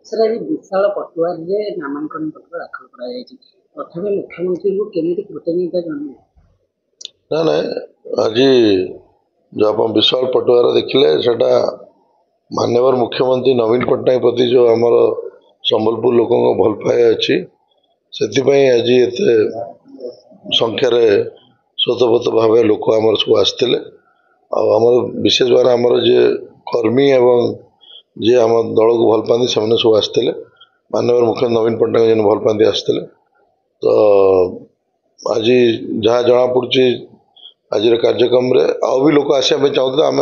Sir आज विशाल पटुआरे नामांकन पत्र दाखल प्रथम मुख्यमंत्री को केमी कृतज्ञता जन ना ना आज जो आप विशाल पटुआर देखिले सेटा माननीय मुख्यमंत्री नवीन पट्टनायक प्रति जो आमर संबलपुर लोक भल पाए अच्छी से आज एत संख्यार स्वतपत भाव लोक आमर सब आसते आमर विशेष भाव आमर जे कर्मी एवं जी आम दल को भल पाती से सब आसते माननीय मुख्यमंत्री नवीन पट्टनायक जी भल पाती आसते तो आज जहाँ जना पड़ी आज कार्यक्रम भी लोक आसपा चाहते आम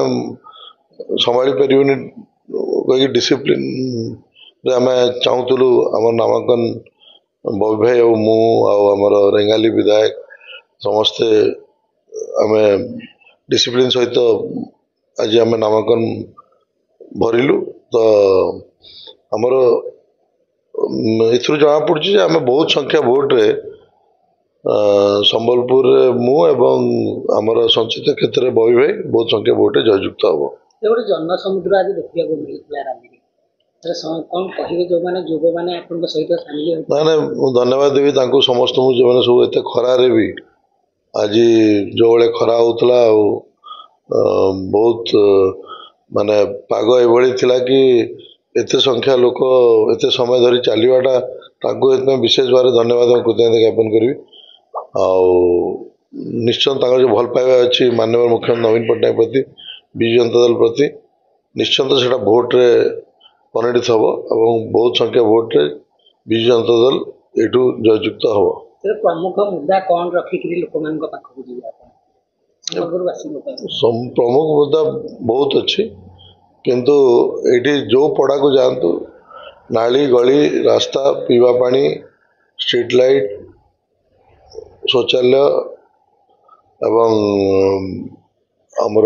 संभाली पारूनी कहीं डिसिप्लिन आम चाहूलु आम नामांकन बबी भाई और मुमर रेंगाली विधायक समस्ते आम डिसिप्लिन सहित आज आम नामांकन भरिलु तो आमर एथुर जना पड़ी आम बहुत संख्या भोट रे संबलपुर मु एवं आमर संचित क्षेत्र में बबी भाई बहुत संख्या भोटे जययुक्त हम गोटे जन समुद्र आज देखा मिलता रैली कौन कहे जो मैंने जोग मैंने सहित सामिल ना ना धन्यवाद देवी समस्त जो मैंने सब एत खरारे भी आज जो भाई खरा होता बहुत माने पाग ये कि एत संख्या लोक एत समय धरी चलवाटा विशेष भाव धन्यवाद कृतज्ञता ज्ञापन करी निश्चय जो भल पाइबा अच्छी माननीय मुख्यमंत्री नवीन पट्टनायक प्रति विजु जनता दल प्रति निश्चय से भोट रे परिणत हम और बहुत संख्या भोट रे विजु जनता दल यू जययुक्त हम प्रमुख मुद्दा कौन रखिक प्रमुख मुद्दा बहुत अच्छी किंतु ये जो पड़ा को जातु नाली गली रास्ता पीवा पानी स्ट्रीट लाइट शौचालय एवं आमर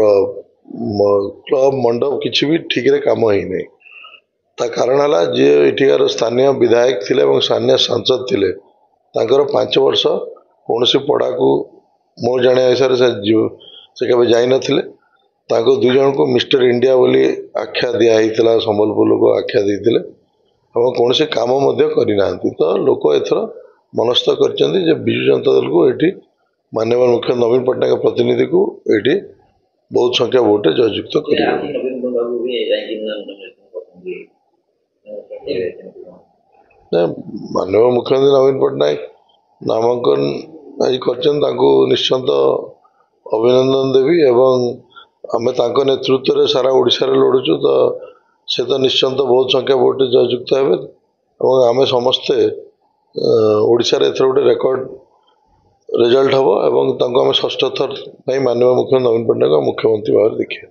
क्लब मंडप किसी भी ठीक रे काम ही नहीं ता कारण है जी एठिकार स्थानीय विधायक थिले और स्थानीय सांसद थिले तांकर 5 वर्ष कौन सी पड़ा को मो जाने हिसाब से कभी जाई नथिले तांको दुई जन को मिस्टर इंडिया बोली आख्या दिया हितला संबलपुर लोक आख्या देते और कौन से काम करना तो लोक एथर मनस्थ कर विजु जनता दल को ये माननीय मुख्य नवीन पट्टनायक प्रतिनिधि को ये बहुत संख्या भोटे जययुक्त कर माननीय मुख्यमंत्री नवीन पट्टनायक नामांकन आज कर निश्चिंत अभिनंदन देवी एवं आम नेतृत्व में सारा ओडिशा रे लड़ुचु तो से तो निश्चिंत बहुत संख्या भोटे जययुक्त हे आम समस्ते ओडिशा रे एथर गोटे रेकर्ड रिजल्ट हम और षष्ठ थर माननीय मुख्यमंत्री नवीन पट्टनायक मुख्यमंत्री भाव देखिए।